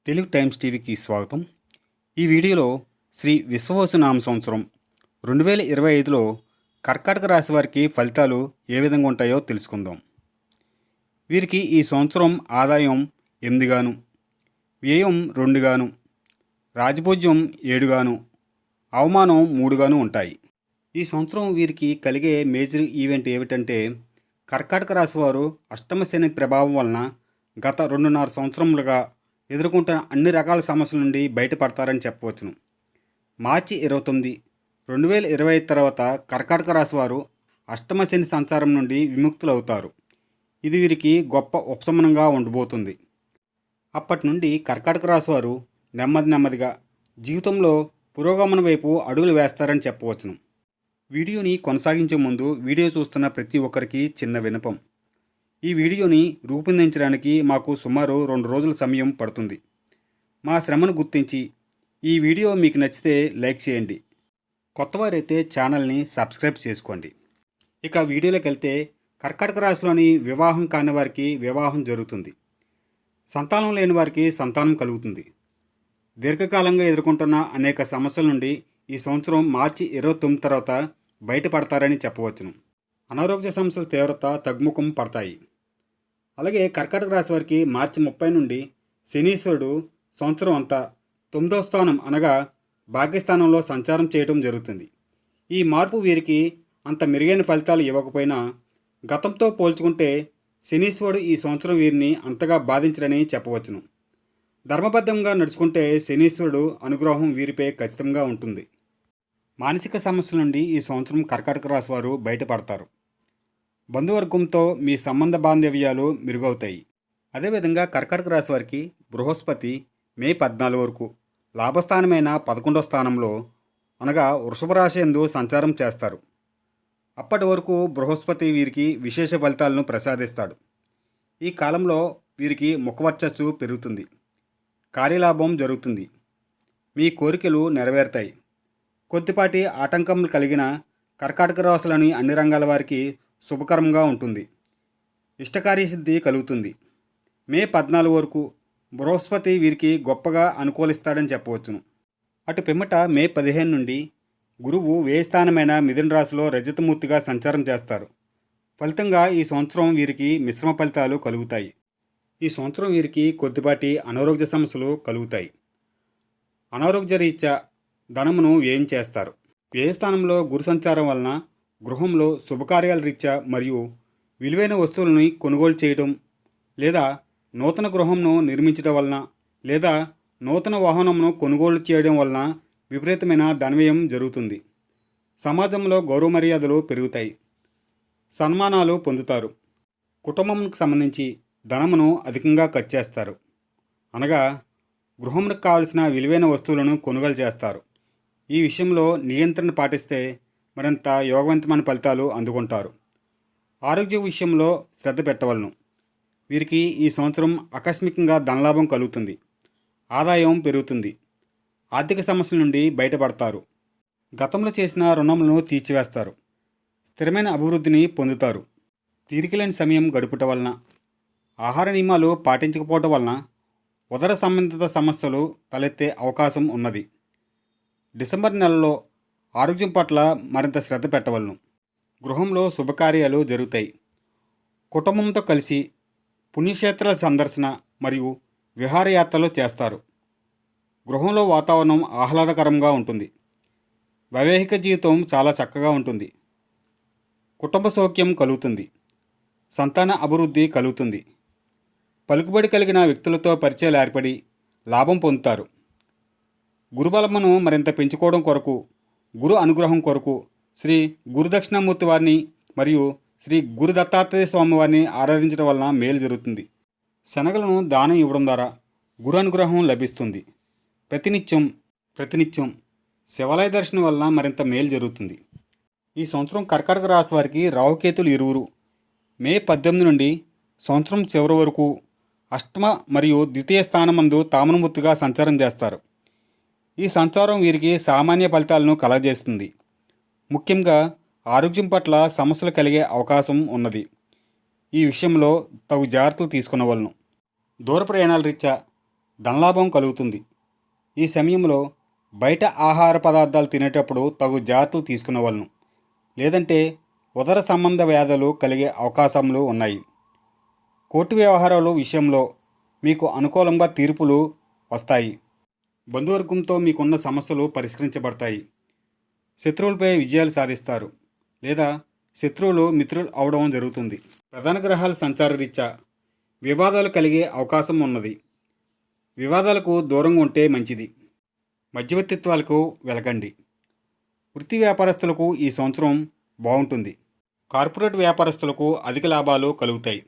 Telugu times టీవీకి స్వాగతం. ఈ వీడియోలో శ్రీ విశ్వవసునామ సంవత్సరం 2025లో కర్కాటక రాశి వారికి ఫలితాలు ఏ విధంగా ఉంటాయో తెలుసుకుందాం. వీరికి ఈ సంవత్సరం ఆదాయం 8 గాను, వ్యయం 2 గాను, రాజపూజ్యం 7 గాను, అవమానం 3 గాను ఉంటాయి. ఈ సంవత్సరం వీరికి కలిగే మేజర్ ఈవెంట్ ఏమిటంటే కర్కాటక రాశి వారు అష్టమ శని ప్రభావం వలన గత 2.5 సంవత్సరములుగా ఎదుర్కొంటున్న అన్ని రకాల సమస్యల నుండి బయటపడతారని చెప్పవచ్చును. మార్చి 29, 2025 తర్వాత కర్కాటక రాశి వారు అష్టమ శని సంచారం నుండి విముక్తులవుతారు. ఇది వీరికి గొప్ప ఉపశమనంగా ఉండబోతుంది. అప్పటి నుండి కర్కాటక రాశి వారు నెమ్మదిగా జీవితంలో పురోగమన వైపు అడుగులు వేస్తారని చెప్పవచ్చును. వీడియోని కొనసాగించే ముందు వీడియో చూస్తున్న ప్రతి ఒక్కరికి చిన్న విన్నపం. ఈ వీడియోని రూపొందించడానికి మాకు సుమారు 2 రోజుల సమయం పడుతుంది. మా శ్రమను గుర్తించి ఈ వీడియో మీకు నచ్చితే లైక్ చేయండి. కొత్తవారైతే ఛానల్ని సబ్స్క్రైబ్ చేసుకోండి. ఇక వీడియోలోకి వెళ్తే కర్కాటక రాశిలోని వివాహం కాని వారికి వివాహం జరుగుతుంది. సంతానం లేని వారికి సంతానం కలుగుతుంది. దీర్ఘకాలంగా ఎదుర్కొంటున్న అనేక సమస్యల నుండి ఈ సంవత్సరం మార్చి 29 తర్వాత బయటపడతారని చెప్పవచ్చును. అనారోగ్య సమస్యల తీవ్రత తగ్గుముఖం పడతాయి. అలాగే కర్కాటక రాశి వారికి మార్చి 30 నుండి శనీశ్వరుడు సంవత్సరం అంతా 9వ స్థానం అనగా భాగ్యస్థానంలో సంచారం చేయడం జరుగుతుంది. ఈ మార్పు వీరికి అంత మెరుగైన ఫలితాలు ఇవ్వకపోయినా గతంతో పోల్చుకుంటే శనీశ్వరుడు ఈ సంవత్సరం వీరిని అంతగా బాధించరని చెప్పవచ్చును. ధర్మబద్ధంగా నడుచుకుంటే శనీశ్వరుడు అనుగ్రహం వీరిపై ఖచ్చితంగా ఉంటుంది. మానసిక సమస్యల నుండి ఈ సంవత్సరం కర్కాటక రాశి వారు బయటపడతారు. బంధువర్గంతో మీ సంబంధ బాంధవ్యాలు మెరుగవుతాయి. అదేవిధంగా కర్కాటక రాశి వారికి బృహస్పతి మే 14 వరకు లాభస్థానమైన 11వ స్థానంలో అనగా వృషభ రాశి యందు సంచారం చేస్తారు. అప్పటి వరకు బృహస్పతి వీరికి విశేష ఫలితాలను ప్రసాదిస్తాడు. ఈ కాలంలో వీరికి ముఖవర్చస్సు పెరుగుతుంది. కార్యలాభం జరుగుతుంది. మీ కోరికలు నెరవేరుతాయి. కొద్దిపాటి ఆటంకములు కలిగిన కర్కాటక రాశులని అన్ని రంగాల వారికి శుభకరంగా ఉంటుంది. ఇష్టకార్యసిద్ధి కలుగుతుంది. మే 14 వరకు బృహస్పతి వీరికి గొప్పగా అనుకూలిస్తాడని చెప్పవచ్చును. అటు పిమ్మట మే 15 నుండి గురువు వ్యయస్థానమైన మిథున రాశిలో రజతమూర్తిగా సంచారం చేస్తారు. ఫలితంగా ఈ సంవత్సరం వీరికి మిశ్రమ ఫలితాలు కలుగుతాయి. ఈ సంవత్సరం వీరికి కొద్దిపాటి అనారోగ్య సమస్యలు కలుగుతాయి. అనారోగ్య రీత్యా ధనమును వ్యయం చేస్తారు. వ్యయస్థానంలో గురు సంచారం వలన గృహంలో శుభకార్యాల రీత్యా మరియు విలువైన వస్తువులను కొనుగోలు చేయడం లేదా నూతన గృహంను నిర్మించడం వలన లేదా నూతన వాహనంను కొనుగోలు చేయడం వలన విపరీతమైన ధనవ్యయం జరుగుతుంది. సమాజంలో గౌరవ మర్యాదలు పెరుగుతాయి. సన్మానాలు పొందుతారు. కుటుంబంకు సంబంధించి ధనమును అధికంగా ఖర్చు చేస్తారు. అనగా గృహమునకు కావలసిన విలువైన వస్తువులను కొనుగోలు చేస్తారు. ఈ విషయంలో నియంత్రణ పాటిస్తే మరింత యోగవంతమైన ఫలితాలు అందుకుంటారు. ఆరోగ్య విషయంలో శ్రద్ధ పెట్టవలను. వీరికి ఈ సంవత్సరం ఆకస్మికంగా ధనలాభం కలుగుతుంది. ఆదాయం పెరుగుతుంది. ఆర్థిక సమస్యల నుండి బయటపడతారు. గతంలో చేసిన రుణములను తీర్చివేస్తారు. స్థిరమైన అభివృద్ధిని పొందుతారు. తీరికలేని సమయం గడుపుట వలన, ఆహార నియమాలు పాటించకపోవటం వలన ఉదర సంబంధిత సమస్యలు తలెత్తే అవకాశం ఉన్నది. డిసెంబర్ నెలలో ఆరోగ్యం పట్ల మరింత శ్రద్ధ పెట్టవలను. గృహంలో శుభకార్యాలు జరుగుతాయి. కుటుంబంతో కలిసి పుణ్యక్షేత్రాల సందర్శన మరియు విహారయాత్రలు చేస్తారు. గృహంలో వాతావరణం ఆహ్లాదకరంగా ఉంటుంది. వైవాహిక జీవితం చాలా చక్కగా ఉంటుంది. కుటుంబ సౌఖ్యం కలుగుతుంది. సంతాన అభివృద్ధి కలుగుతుంది. పలుకుబడి కలిగిన వ్యక్తులతో పరిచయాలు ఏర్పడి లాభం పొందుతారు. గురుబలమును మరింత పెంచుకోవడం కొరకు, గురు అనుగ్రహం కొరకు శ్రీ గురుదక్షిణామూర్తి వారిని మరియు శ్రీ గురు దత్తాత్రేయ స్వామి వారిని ఆరాధించడం వలన మేలు జరుగుతుంది. శనగలను దానం ఇవ్వడం ద్వారా గురు అనుగ్రహం లభిస్తుంది. ప్రతినిత్యం శివాలయ దర్శనం వలన మరింత మేలు జరుగుతుంది. ఈ సంవత్సరం కర్కాటక రాశి వారికి రాహుకేతులు ఇరువురు మే 18 నుండి సంవత్సరం చివరి వరకు అష్టమ మరియు ద్వితీయ స్థానమందు తామనమూర్తిగా సంచారం చేస్తారు. ఈ సంచారం వీరికి సామాన్య ఫలితాలను కలగజేస్తుంది. ముఖ్యంగా ఆరోగ్యం పట్ల సమస్యలు కలిగే అవకాశం ఉన్నది. ఈ విషయంలో తగు జాగ్రత్తలు తీసుకునవలను. దూర ప్రయాణాల రీత్యా ధనలాభం కలుగుతుంది. ఈ సమయంలో బయట ఆహార పదార్థాలు తినేటప్పుడు తగు జాగ్రత్తలు తీసుకునవలను, లేదంటే ఉదర సంబంధ వ్యాధులు కలిగే అవకాశాలు ఉన్నాయి. కోర్టు వ్యవహారాల విషయంలో మీకు అనుకూలంగా తీర్పులు వస్తాయి. బంధువర్గంతో మీకున్న సమస్యలు పరిష్కరించబడతాయి. శత్రువులపై విజయాలు సాధిస్తారు, లేదా శత్రువులు మిత్రులు అవడం జరుగుతుంది. ప్రధాన గ్రహాల సంచార రీత్యా వివాదాలు కలిగే అవకాశం ఉన్నది. వివాదాలకు దూరంగా ఉంటే మంచిది. మధ్యవర్తిత్వాలకు వెలకండి. వృత్తి వ్యాపారస్తులకు ఈ సంవత్సరం బాగుంటుంది. కార్పొరేట్ వ్యాపారస్తులకు అధిక లాభాలు కలుగుతాయి.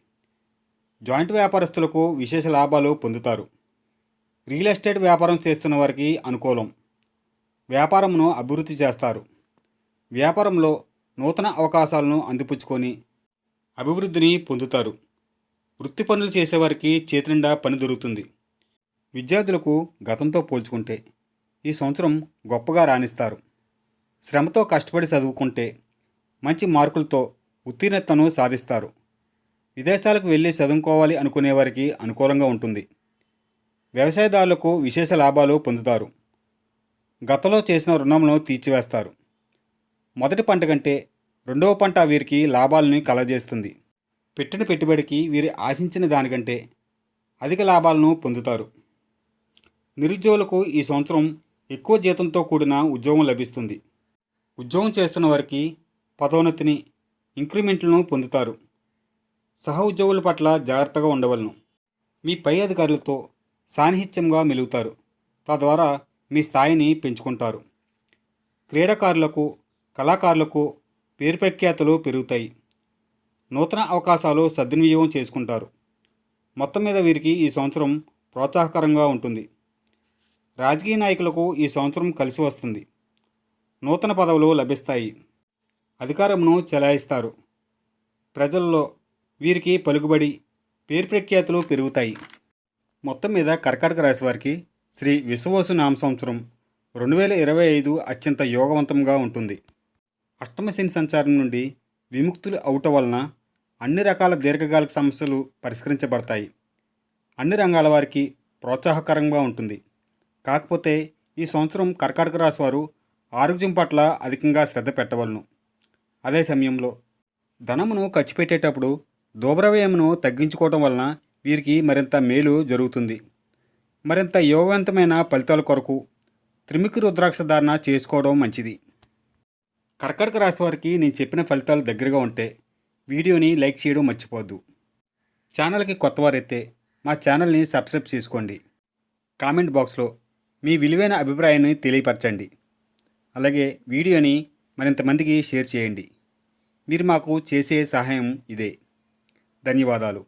జాయింట్ వ్యాపారస్తులకు విశేష లాభాలు పొందుతారు. రియల్ ఎస్టేట్ వ్యాపారం చేస్తున్న వారికి అనుకూలం. వ్యాపారమును అభివృద్ధి చేస్తారు. వ్యాపారంలో నూతన అవకాశాలను అందిపుచ్చుకొని అభివృద్ధిని పొందుతారు. వృత్తి పనులు చేసేవారికి చేతి నిండా పని దొరుకుతుంది. విద్యార్థులకు గతంతో పోల్చుకుంటే ఈ సంవత్సరం గొప్పగా రాణిస్తారు. శ్రమతో కష్టపడి చదువుకుంటే మంచి మార్కులతో ఉత్తీర్ణతను సాధిస్తారు. విదేశాలకు వెళ్ళి చదువుకోవాలి అనుకునే వారికి అనుకూలంగా ఉంటుంది. వ్యవసాయదారులకు విశేష లాభాలు పొందుతారు. గతంలో చేసిన రుణములను తీర్చివేస్తారు. మొదటి పంట కంటే రెండవ పంట వీరికి లాభాలను కలగజేస్తుంది. పెట్టిన పెట్టుబడికి వీరు ఆశించిన దానికంటే అధిక లాభాలను పొందుతారు. నిరుద్యోగులకు ఈ సంవత్సరం ఎక్కువ జీతంతో కూడిన ఉద్యోగం లభిస్తుంది. ఉద్యోగం చేస్తున్న వారికి పదోన్నతిని, ఇంక్రిమెంట్లను పొందుతారు. సహ ఉద్యోగుల పట్ల జాగ్రత్తగా ఉండవలను. మీ పై అధికారులతో సాన్నిహిత్యంగా మెలుగుతారు. తద్వారా మీ స్థాయిని పెంచుకుంటారు. క్రీడాకారులకు, కళాకారులకు పేరు ప్రఖ్యాతులు పెరుగుతాయి. నూతన అవకాశాలు సద్వినియోగం చేసుకుంటారు. మొత్తం మీద వీరికి ఈ సంవత్సరం ప్రోత్సాహకరంగా ఉంటుంది. రాజకీయ నాయకులకు ఈ సంవత్సరం కలిసి వస్తుంది. నూతన పదవులు లభిస్తాయి. అధికారమును చెలాయిస్తారు. ప్రజల్లో వీరికి పలుకుబడి, పేరు ప్రఖ్యాతులు పెరుగుతాయి. మొత్తం మీద కర్కాటక రాశి వారికి శ్రీ విశ్వవసు నామ సంవత్సరం 2025 అత్యంత యోగవంతంగా ఉంటుంది. అష్టమ శని సంచారం నుండి విముక్తులు అవటం వలన అన్ని రకాల దీర్ఘకాలిక సమస్యలు పరిష్కరించబడతాయి. అన్ని రంగాల వారికి ప్రోత్సాహకరంగా ఉంటుంది. కాకపోతే ఈ సంవత్సరం కర్కాటక రాశి వారు ఆరోగ్యం పట్ల అధికంగా శ్రద్ధ పెట్టవలను. అదే సమయంలో ధనమును ఖర్చు పెట్టేటప్పుడు దోబ్రవ్యయమును తగ్గించుకోవటం వలన వీరికి మరింత మేలు జరుగుతుంది. మరింత యోగవంతమైన ఫలితాల కొరకు త్రిముఖి రుద్రాక్ష ధారణ చేసుకోవడం మంచిది. కర్కాటక రాశి వారికి నేను చెప్పిన ఫలితాలు దగ్గరగా ఉంటే వీడియోని లైక్ చేయడం మర్చిపోవద్దు. ఛానల్కి కొత్తవారైతే మా ఛానల్ని సబ్స్క్రైబ్ చేసుకోండి. కామెంట్ బాక్స్లో మీ విలువైన అభిప్రాయాన్ని తెలియపరచండి. అలాగే వీడియోని మరింతమందికి షేర్ చేయండి. మీరు మాకు చేసే సహాయం ఇదే. ధన్యవాదాలు.